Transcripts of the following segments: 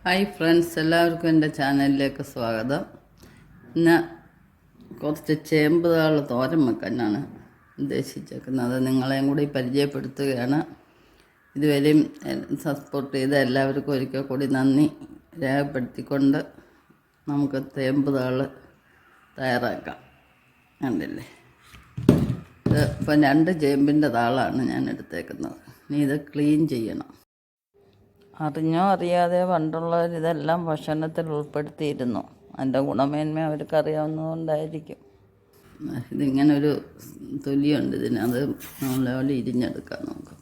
Hi friends, എല്ലാവർക്കും എൻ്റെ ചാനലിലേക്ക് സ്വാഗതം. ഇന്ന് കുറച്ച് ചേമ്പ് താൾ തോരൻ വെക്കാനാണ് ഉദ്ദേശിച്ചേക്കുന്നത്. നിങ്ങളെയും കൂടി പരിചയപ്പെടുത്തുകയാണ്. ഇതുവരെയും സപ്പോർട്ട് ചെയ്ത എല്ലാവർക്കും ഒരിക്കൽ കൂടി നന്ദി രേഖപ്പെടുത്തിക്കൊണ്ട് നമുക്ക് ചേമ്പ് താൾ തയ്യാറാക്കാം. കണ്ടില്ലേ, ഇത് ഇപ്പം 2 ചേമ്പിൻ്റെ താളാണ് ഞാൻ എടുത്തേക്കുന്നത്. ഇനി ഇത് ക്ലീൻ ചെയ്യണം. അറിഞ്ഞോ അറിയാതെ പണ്ടുള്ളവർ ഇതെല്ലാം ഭക്ഷണത്തിൽ ഉൾപ്പെടുത്തിയിരുന്നു. അതിൻ്റെ ഗുണമേന്മ അവർക്ക് അറിയാവുന്നതുകൊണ്ടായിരിക്കും. ഇതിങ്ങനൊരു തൊലിയുണ്ട് ഇതിന്, അത് നല്ലപോലെ ഇരിഞ്ഞെടുക്കാം നമുക്ക്.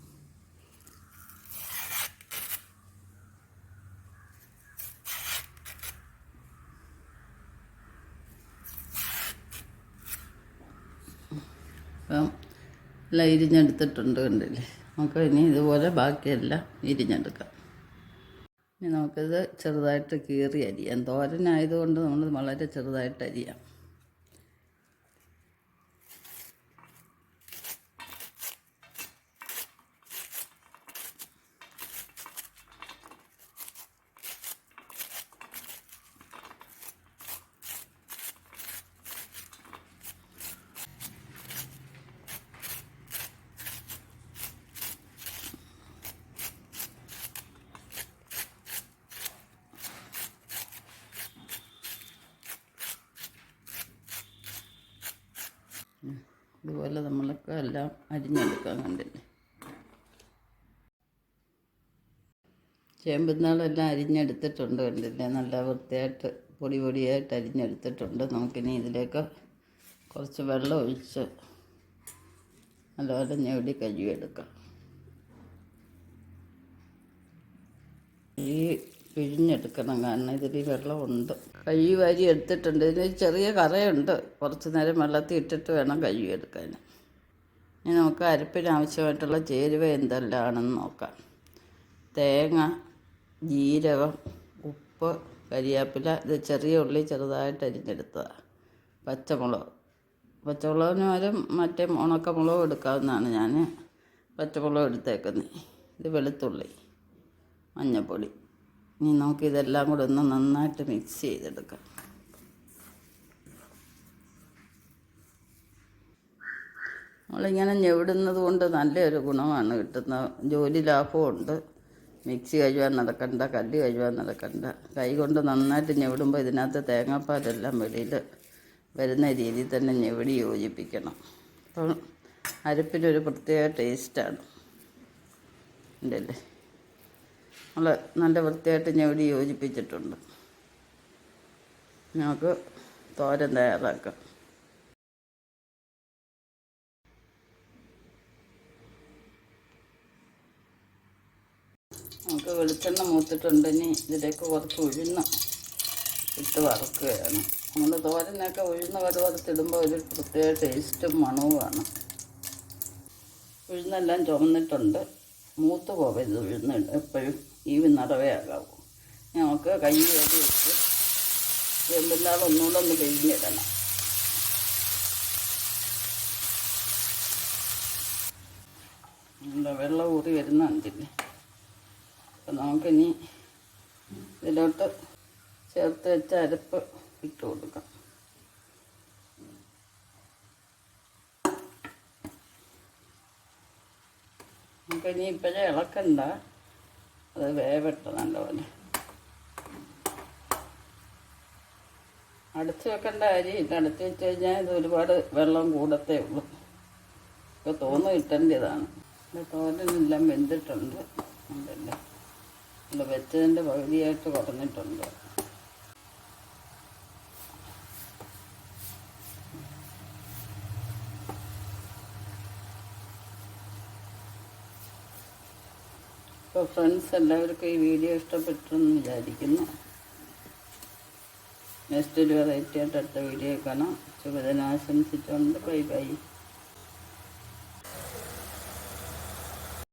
അപ്പം എല്ലാം ഇരിഞ്ഞെടുത്തിട്ടുണ്ട്, കണ്ടില്ലേ. നമുക്ക് ഇനി ഇതുപോലെ ബാക്കിയെല്ലാം ഇരിഞ്ഞെടുക്കാം. ഇനി നമുക്കിത് ചെറുതായിട്ട് കീറി അരിയാം. തോരനായതുകൊണ്ട് നമ്മൾ വളരെ ചെറുതായിട്ട് അരിയാം. ഇതുപോലെ നമ്മൾക്ക് എല്ലാം അരിഞ്ഞെടുക്കാൻ, കണ്ടില്ലേ. ചേമ്പുന്നാളെല്ലാം അരിഞ്ഞെടുത്തിട്ടുണ്ട്, കണ്ടില്ലേ. നല്ല വൃത്തിയായിട്ട് പൊടിയായിട്ട് അരിഞ്ഞെടുത്തിട്ടുണ്ട്. നമുക്കിനി ഇതിലേക്ക് കുറച്ച് വെള്ളം ഒഴിച്ച് നല്ലപോലെ ഞെവടി കഴുകിയെടുക്കാം. ഈ പിഴിഞ്ഞെടുക്കണം, കാരണം ഇതിൽ വെള്ളമുണ്ട്. കഴുകി വാരി എടുത്തിട്ടുണ്ട്. ഇതിന് ചെറിയ കറയുണ്ട്. കുറച്ച് നേരം വെള്ളത്തിൽ ഇട്ടിട്ട് വേണം കഴുകിയെടുക്കാൻ. ഇനി നമുക്ക് അരപ്പിന് ആവശ്യമായിട്ടുള്ള ചേരുവ എന്തെല്ലാമാണെന്ന് നോക്കാം. തേങ്ങ, ജീരകം, ഉപ്പ്, കരിയാപ്പില, ഇത് ചെറിയ ഉള്ളി ചെറുതായിട്ട് അരിഞ്ഞെടുത്തതാണ്. പച്ചമുളകിന് പകരം മറ്റേ ഉണക്കമുളകും എടുക്കാവുന്നതാണ്. ഞാൻ പച്ചമുളക് എടുത്തേക്കുന്നത്. ഇത് വെളുത്തുള്ളി, മഞ്ഞൾപ്പൊടി. ഇനി നമുക്കിതെല്ലാം കൂടെ ഒന്ന് നന്നായിട്ട് മിക്സ് ചെയ്തെടുക്കാം. നമ്മളിങ്ങനെ ഞെവിടുന്നത് കൊണ്ട് നല്ലൊരു ഗുണമാണ് കിട്ടുന്നത്. ജോലി ലാഭമുണ്ട്. മിക്സി കഴുകാൻ നടക്കണ്ട, കല്ല് കഴുകാൻ നടക്കണ്ട. കൈ കൊണ്ട് നന്നായിട്ട് ഞെവിടുമ്പോൾ ഇതിനകത്ത് തേങ്ങാപ്പാലെല്ലാം വെളിയിൽ വരുന്ന രീതിയിൽ തന്നെ ഞെവിടി യോജിപ്പിക്കണം. അപ്പം അരപ്പിനൊരു പ്രത്യേക ടേസ്റ്റാണ്. ഉണ്ടല്ലേ. നമ്മൾ നല്ല വൃത്തിയായിട്ട് ഞെവിടി യോജിപ്പിച്ചിട്ടുണ്ട്. നമുക്ക് തോരൻ തയ്യാറാക്കാം. നമുക്ക് വെളിച്ചെണ്ണ മൂത്തിട്ടുണ്ട്. ഇനി ഇതിലേക്ക് കുറച്ച് ഉഴുന്ന് ഇട്ട് വറുക്കുകയാണ്. നമ്മൾ തോരനൊക്കെ ഉഴുന്ന് വറുത്തിടുമ്പോൾ ഒരു പ്രത്യേക ടേസ്റ്റും മണവുമാണ്. ഉഴുന്നെല്ലാം ചുമന്നിട്ടുണ്ട്. മൂത്ത് പോകരുത് ഉഴുന്ന്, എപ്പോഴും ഈ നിറവേ ആകാവൂ. നമുക്ക് കൈ കഴുകി വെച്ച് ചേമ്പുന്നാൾ ഒന്നുകൂടെ ഒന്ന് പിഴിഞ്ഞിടണം. എന്താ വെള്ളം ഊറി വരുന്നുണ്ടില്ലേ. അപ്പം നമുക്കിനി ഇതിലോട്ട് ചേർത്ത് വെച്ച അരപ്പ് ഇട്ട് കൊടുക്കാം. നമുക്കിനി ഇപ്പോഴേ ഇളക്കണ്ട, അത് വേവട്ടെ നല്ലപോലെ. അടച്ചു വെക്കേണ്ട കാര്യമില്ല. അടച്ചു വെച്ച് കഴിഞ്ഞാൽ ഇത് ഒരുപാട് വെള്ളം കൂടത്തേ ഉള്ളൂ. ഇപ്പോൾ തോന്നു കിട്ടേണ്ടതാണ്. തോരനെല്ലാം വെന്തിട്ടുണ്ട്. ഉണ്ടല്ലേ, അല്ല വെച്ചതിൻ്റെ പകുതിയായിട്ട് കുറഞ്ഞിട്ടുണ്ട്. അപ്പോൾ ഫ്രണ്ട്സ്, എല്ലാവർക്കും ഈ വീഡിയോ ഇഷ്ടപ്പെട്ടെന്ന് വിചാരിക്കുന്നു. നെക്സ്റ്റ് ഒരു വെറൈറ്റി ആയിട്ട് അടുത്ത വീഡിയോ കാണാം. ശുഭദിനം ആശംസിച്ചുകൊണ്ട് ബൈ ബൈ.